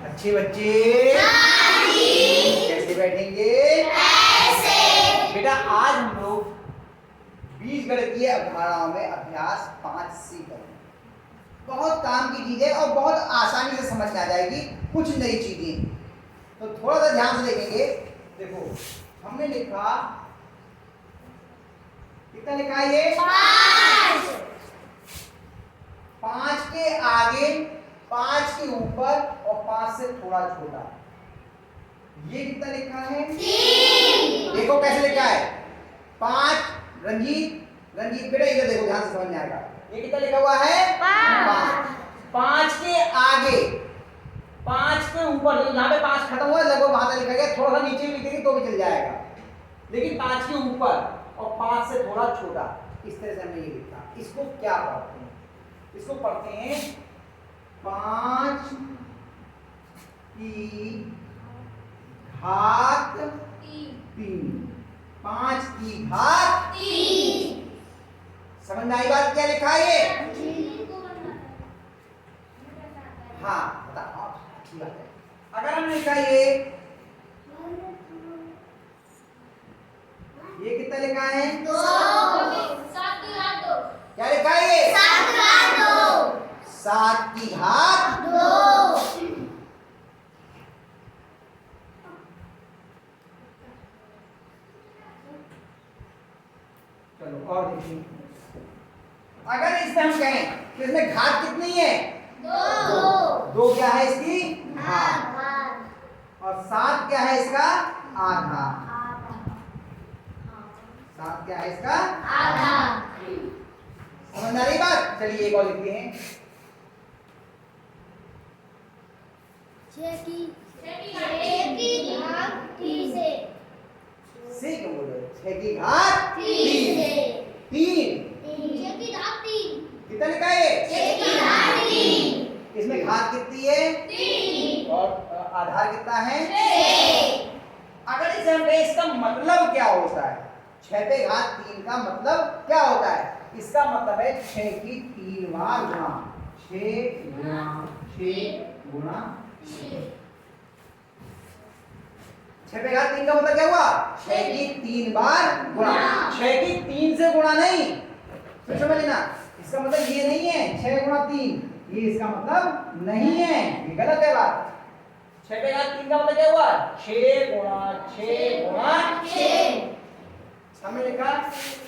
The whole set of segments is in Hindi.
अच्छे बच्चे कैसे बैठेंगे? ऐसे। बेटा आज हम लोग बीजगणितीय अवधारणाओं में अभ्यास 5C करेंगे। बहुत काम की चीज है और बहुत आसानी से समझ में आ जाएगी कुछ नई चीजें। तो थोड़ा सा ध्यान से देखेंगे। देखो हमने लिखा, कितना लिखा है ये? 5 के आगे, 5 के ऊपर और 5 से थोड़ा छोटा। ये कितना लिखा है? 3। देखो कैसे लिखा है? 5। रंजीत बेटा इधर देखो, ध्यान से समझ में आएगा। ये कितना लिखा हुआ है? 5। 5 के आगे, 5 के ऊपर, तो यहाँ पे 5 खत्म हुआ लगभग वहां तक लिखा गया। थोड़ा सा नीचे भी लिखेंगे तो भी चल जाएगा, लेकिन 5 के ऊपर और 5 से थोड़ा छोटा, इस तरह से हमने ये लिखा। इसको क्या पढ़ते हैं? इसको पढ़ते हैं 5 की घात 3। 5 की घात 3। समझ में आई बात? क्या लिखा है ये? हाँ बताओ, अच्छी बात है। अगर हमने लिखा ये कितना लिखा है? 2। 7 की घात 2। क्या लिखा है ये? 7 की घात 2। 7 की घात 2। चलो और देखिए, अगर इसमें हम कहें कि इसमें घात कितनी है? 2। 2 क्या है इसकी? घात। और 7 क्या है इसका? आधा। 7 क्या है इसका? आधा। समझ आ रही बात? चलिए एक और लिखते हैं। 6 की घात 3 से। से क्यों बोल रहे हो? 6 की घात 3 से। 3 6 की घात 3। कितना लिखा है ये? 6 की घात 3। इसमें घात कितनी है? 3। और आधार कितना है? 6। अगर इसे हम कहें इसका मतलब क्या होता है? 6 पे घात 3 का मतलब क्या होता है? इसका मतलब है 6 की 3 बार गुणा। 6 गुणा 6 गुणा 6 पे घात 3 का मतलब क्या हुआ? 6 की 3 बार गुणा। 6 की 3 से गुणा नहीं, फिर समझ लेना। इसका मतलब ये नहीं है 6 गुणा 3, ये इसका मतलब नहीं है, ये गलत है बात। 6 पे घात 3 का मतलब क्या हुआ? 6 गुणा 6 गुणा 6। हमने लिखा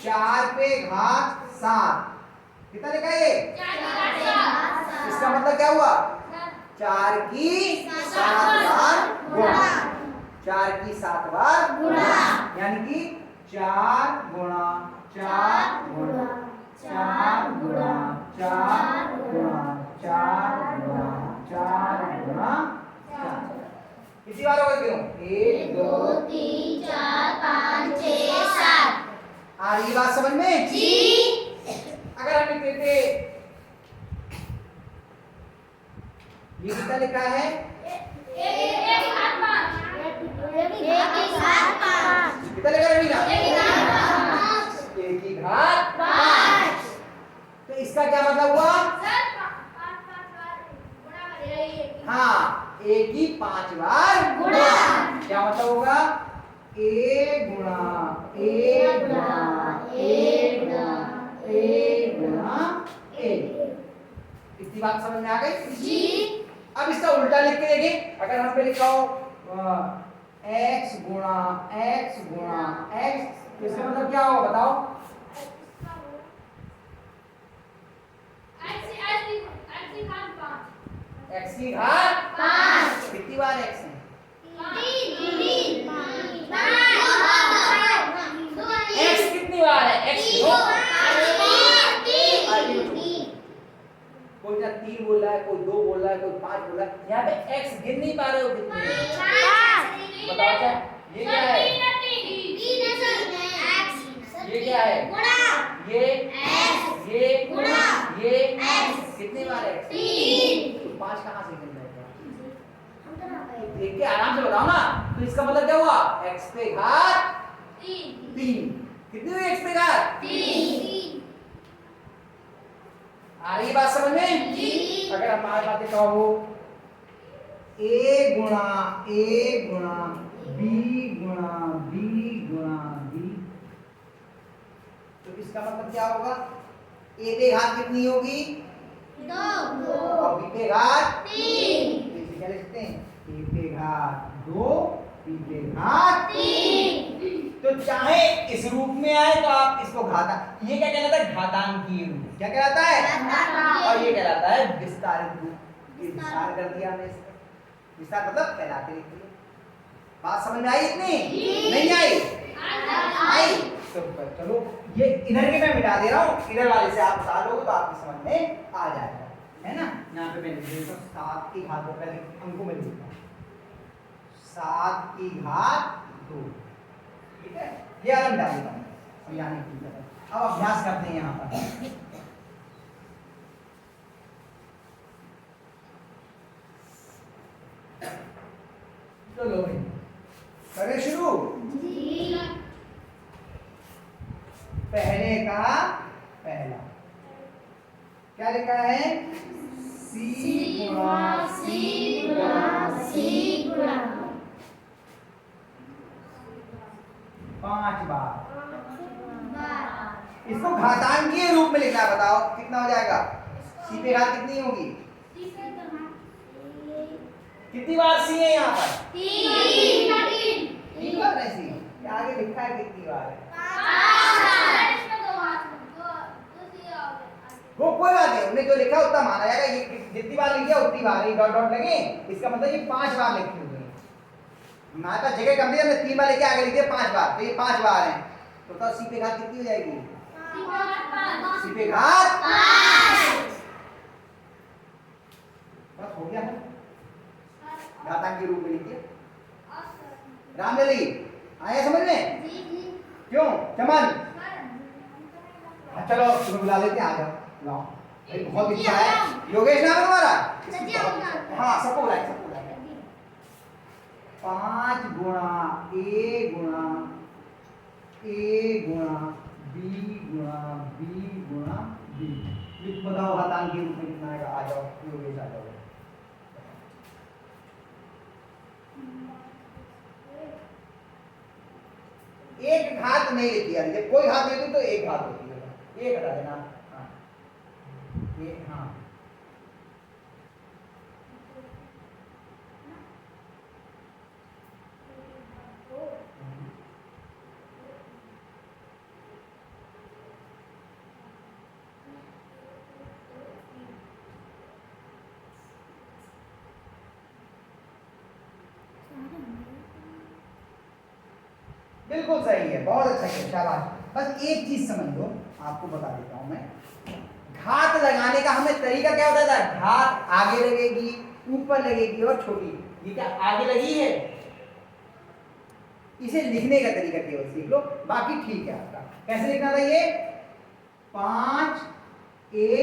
4 पे घात 7। कितना लिखा ये? 4 की घात 7। इसका मतलब क्या हुआ? 4 की 7 बार गुणा। 4 की 7 बार गुणा, यानी कि 4 गुणा 4 गुणा 4 गुणा 4 गुणा 4 गुणा 4 गुणा 4। कितनी बार होगा? 1 2 3 4 5 6 7। आ रही बात समझ में? जी। अगर हम लिखते थे, ये कितना लिखा है? 1 की घात 5। 1 की घात 5। कितना लिखा है रवीना? 1 की घात 5। 1 की घात 5। तो इसका क्या मतलब हुआ? सर 5 गुणा करेंगे। हाँ, 1 की 5 बार गुणा। क्या मतलब होगा? 1 गुणा 1 गुणा 1 गुणा 1 गुणा 1। इतनी बात समझ में आ गई? जी। अब इसका उल्टा लिख के देखें। अगर हम पे लिखा हो x गुणा x गुणा x, तो इसका मतलब क्या होगा बताओ? x की घात 5। कितनी बार x है? 3 x कितनी बार है? x कोई ना 3 बोल रहा है, कोई 2 बोल रहा है, कोई 5 बोल रहा है। यहाँ पे x गिन नहीं पा रहे हो कितनी है? बताओ क्या ये क्या है? ये क्या है? ये कितनी बार है? 3। तो 5 कहाँ से गिन रहे हो? देख के आराम से बताओ ना। तो इसका मतलब क्या हुआ? x पे घात 3। कितनी हुई x पे घात? 3। आ रही बात समझ में? जी। अगर हमारे बातें कहो ए गुणा बी गुणा बी। तो इसका मतलब क्या होगा? ए पे घात कितनी होगी? 2 और बी पे घात 3। इसे क्या लिखते हैं? ए पे घात 2 बी पे घात 3। तो चाहे इस रूप में आए तो आप इसको घाता, ये क्या कहलाता है? घातांकीय रूप। क्या कहलाता है? और ये कहलाता है विस्तारित रूप। ये विस्तार कर दिया हमने इसका। विस्तार मतलब फैलाते लिख दिया। बात समझ में आई इतनी? नहीं आई? आई तो चलो ये इधर के मैं मिटा दे रहा हूँ, इधर वाले से आप बता लोगे तो आपकी समझ में आ जाएगा, है ना? यहाँ पे मैं लिख देता हूँ 7 की घात 2, पहले अंकों में लिखता हूँ 7 की घात 2, ठीक है? ये वाला मिटा देता हूँ समझाने की तरह। अब अभ्यास करते हैं यहाँ पर। चलो भाई करें शुरू। पहले का पहला क्या लिखा है? सी गुणा सी गुणा 5 बार। इसको घातांकीय रूप में लिखना है, बताओ कितना हो जाएगा? सी पे घात कितनी होगी? कितनी बार सी है यहाँ पर? 3 बार है सी। आगे लिखा है कितनी बार है? वो कोई बात नहीं, उन्हें जो लिखा उतना माना जाएगा। ये जितनी बार लिख दिया उतनी बार ये डॉट डॉट लगे, इसका मतलब ये 5 बार लिखी हुई है। हमारे पास जगह कम थी, हमने 3 बार लिखे, आगे लिख दिया 5 बार, तो ये 5 बार है। तो सी पे घात कितनी हो जाएगी? सी पे घात 5। बस हो गया है, घातांकीय रूप में लिख दिया। रामलली आया समझ में? क्यों चमन? चलो तुम्हें बुला लेते हैं, आ जाओ। लाओ भाई, बहुत इच्छा है। योगेश नाम है तुम्हारा? हाँ सबको बुलाए, सबको बुलाए। 5 गुणा ए गुणा बी गुणा बी। लिख बताओ घातांकीय रूप में कितना आएगा? आ जाओ योगेश, आ जाओ। एक घात नहीं लिखी है, जब कोई घात नहीं होती तो एक घात होती है, एक हटा देना। हाँ ये हाँ बिल्कुल सही है, बहुत अच्छा है, शाबाश। बस एक चीज समझ लो, आपको बता देता हूं मैं। घात लगाने का हमें तरीका क्या होता था? घात आगे लगेगी, ऊपर लगेगी और छोटी। ये क्या आगे लगी है? इसे लिखने का तरीका केवल सीख लो, बाकी ठीक है आपका। कैसे लिखना था ये? 5 ए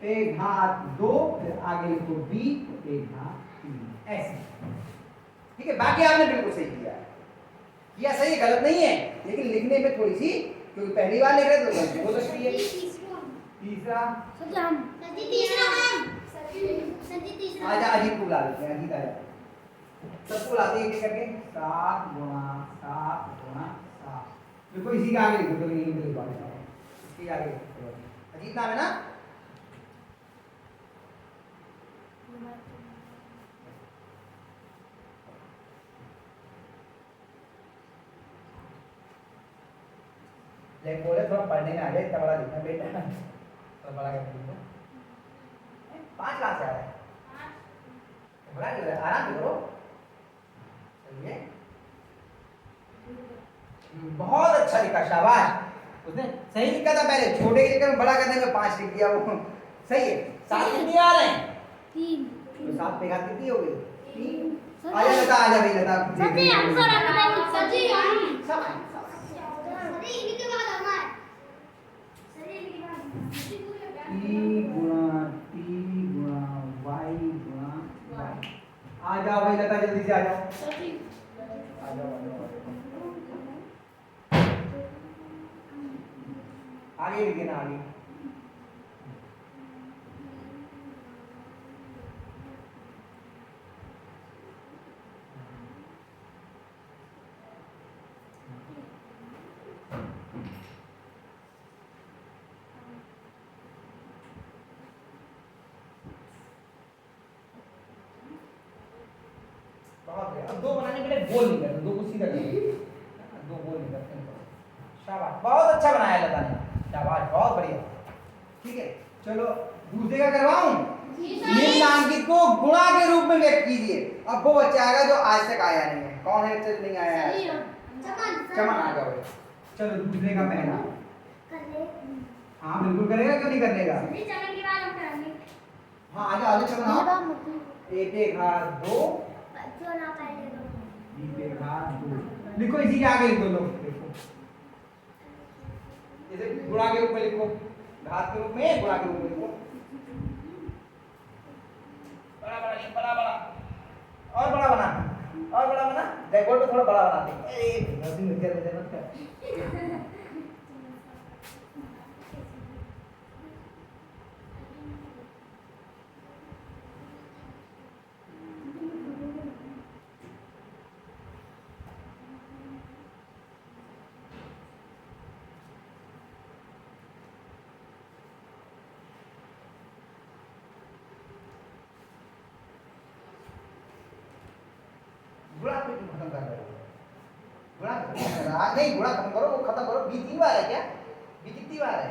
पे घात 2, फिर आगे लिखो बी पे घात 3, ऐसे। ठीक है, बाकी आपने बिल्कुल सही किया है। यह सही गलत नहीं है, लेकिन लिखने में थोड़ी सी, क्योंकि पहली बार लिख रहे तो गलती हो सकती है। तीसरा आजा, अजीत को बुला लेते हैं। अजीत आजा, सबको लाते हैं करके। 7 गुणा 7। देखो इसी के आगे लिखो, तो नहीं लिख पाएगा, इसके आगे लिखो। अजीत नाम है ना? लेकिन बोले थोड़ा पढ़ने में आ जाए, इतना बड़ा लिखना बेटा, थोड़ा बड़ा कर दो। 5 क्लास से आ रहा है, बड़ा क्यों है? आराम करो, सही है। बहुत अच्छा लिखा, शाबाश। उसने सही लिखा था, पहले छोटे के चक्कर में बड़ा करने में 5 लिख दिया वो। सही है। 7 कितनी आ रहे हैं? 3। तो 7 पे घात कितनी हो गई? 3। आजा लता, आजा भाई लता। सच्ची हम सर अपने सच्ची हम सब सच्ची इनके बाद हमारा सच्ची इनके बाद टी गुणा वाई गुणा वाई। आ जाओ भाई लता, जल्दी से आ जाओ। सच्ची आ जाओ, आगे लिखे ना, आगे। बहुत बढ़िया। अब 2 बनाने के लिए गोल नहीं करते, 2 को सीधा करते, 2 गोल नहीं करते। शाबाश, बहुत अच्छा बनाया लता ने, शाबाश, बहुत बढ़िया। ठीक है, चलो दूसरे का करवाऊं। निम्नांकित को गुणा के रूप में व्यक्त कीजिए। अब वो बच्चा आएगा जो आज तक आया नहीं है। कौन है बच्चा नहीं आया है? चमन आ जाओ। चलो दूसरे का पहला। हाँ बिल्कुल करेगा, क्यों नहीं करेगा? हाँ आ जाओ, चमन आओ। ए पे घात 2 बी पे घात 2 लिखो, इसी के आगे लिखो। लो देखो, जैसे गुणा के रूप में लिखो, घात के रूप में, गुणा के रूप में लिखो। बड़ा बड़ा और बड़ा बना, और बड़ा बना। ब्लैकबोर्ड पे थोड़ा बड़ा बनाते हैं। अरे नर्सिंग में कर देते मत कर। गुणा पे क्यों खत्म कर रहे हो? गुणा नहीं, गुणा खत्म करो, वो खत्म करो। बी 3 बार है क्या? बी कितनी बार है?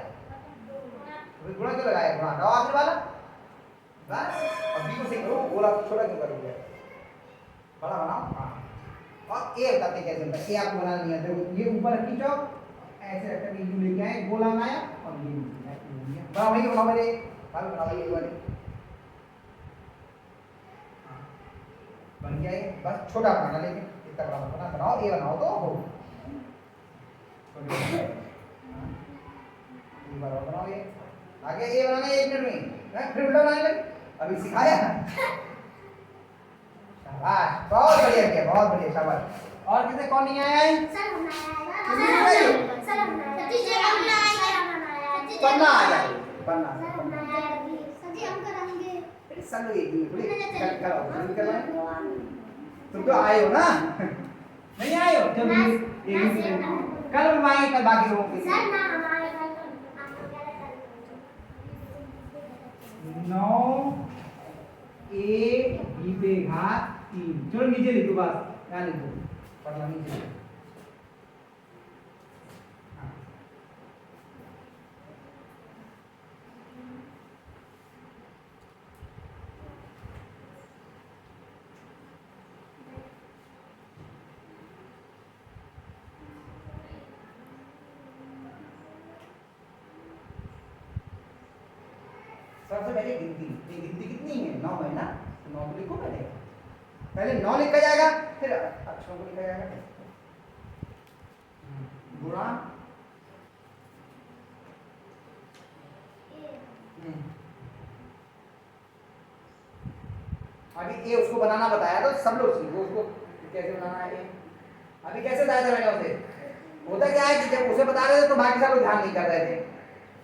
तो गुणा क्यों लगाया? गुणा हटाओ आखिरी वाला बस। अब बी को सही करो, गोला छोटा क्यों करोगे? बड़ा बनाओ। हाँ, और ए बताते कैसे बनता है। ए आपको बनाना नहीं आता, ये ऊपर रखी चौक, ऐसे रखकर ये लेके आए, गोला बनाया और ये बनाओ। वही बनाओ, मेरे भाई बनाओ ये वाली। बन गया ये, बस छोटा बनाना, लेकिन इतना बड़ा मत बनाओ। ये बनाओ तो हो। एक बार और बनाओ ये। आगे ये बनाना है 1 मिनट में, फिर उल्टा बनाने लगे। अभी सिखाया। शाबाश, बहुत बढ़िया किया, बहुत बढ़िया, शाबाश। और किसे कौन नहीं आया है? पन्ना आ जाए, पन्ना सब लोग एक दिन तुम तो आए हो ना? नहीं आए हो? जब कल बनवाएंगे, कल बाकी लोगों के 9 ए बी पे घात 3। चलो नीचे लिखो, बस यहाँ लिखो, पढ़ना नीचे। सबसे पहले गिनती, ये गिनती कितनी है? 9 है ना? 9 को लिखो पहले, पहले 9 लिखा जाएगा, फिर अक्षरों को लिखा जाएगा। गुणा अभी ये उसको बनाना बताया तो सब लोग सीखो उसको कैसे बनाना है। अभी कैसे बताया था मैंने उसे? होता क्या है कि जब उसे बता रहे थे तो बाकी सब लोग ध्यान नहीं कर रहे थे।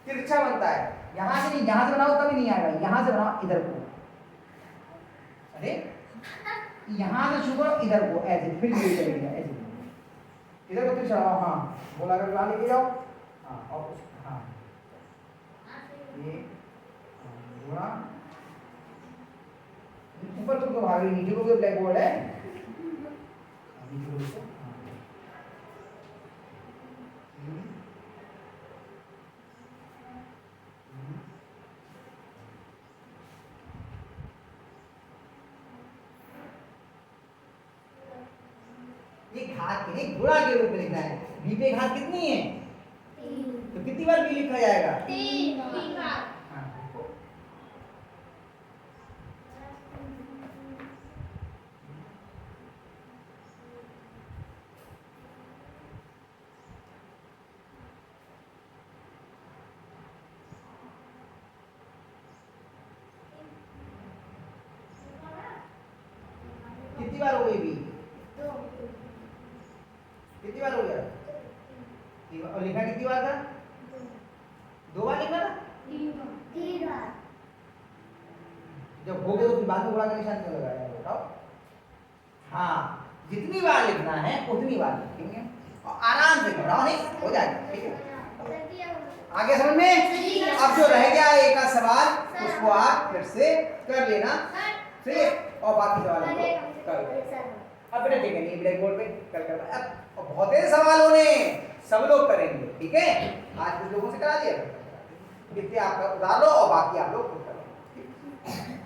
तिरछा बनता है, यहाँ से नहीं, यहाँ से बनाओ तभी नहीं आएगा। यहाँ से बनाओ इधर को, अरे यहाँ से शुरू करो इधर को, ऐसे फिर ये चलेगा, ऐसे इधर को फिर चढ़ाओ। हाँ, बोला कर ला लेके जाओ। हाँ, और हाँ ये गुणा ऊपर तो भाग रही, नीचे को भी ब्लैक बोर्ड है, नीचे को लिखो। ये घात के लिए गुणा के रूप में लिखना है। बी पे घात कितनी है? 3। तो कितनी बार बी लिखा जाएगा? 3 बार। कितनी बार हो गई बी? 2। कितनी बार हो गया? और लिखा कितनी बार था? 2 बार लिखा था? 3 बार। जब हो गया तो फिर बाद में गुणा का निशान क्यों लगाया? बताओ। हाँ, जितनी बार लिखना है उतनी बार लिखेंगे और आराम से घबराओ नहीं, हो जाएगा। ठीक है, आगे समझ में? अब जो रह गया एक आध सवाल उसको आप फिर से कर लेना, ठीक है, और बाकी सवाल अब बेटा ठीक है, नहीं ब्लैक बोर्ड पे कल करवा। अब बहुत सारे सवाल होने, सब लोग करेंगे, ठीक है। आज कुछ लोगों से करा दिया, कितने आप उतार लो और बाकी आप लोग खुद करो।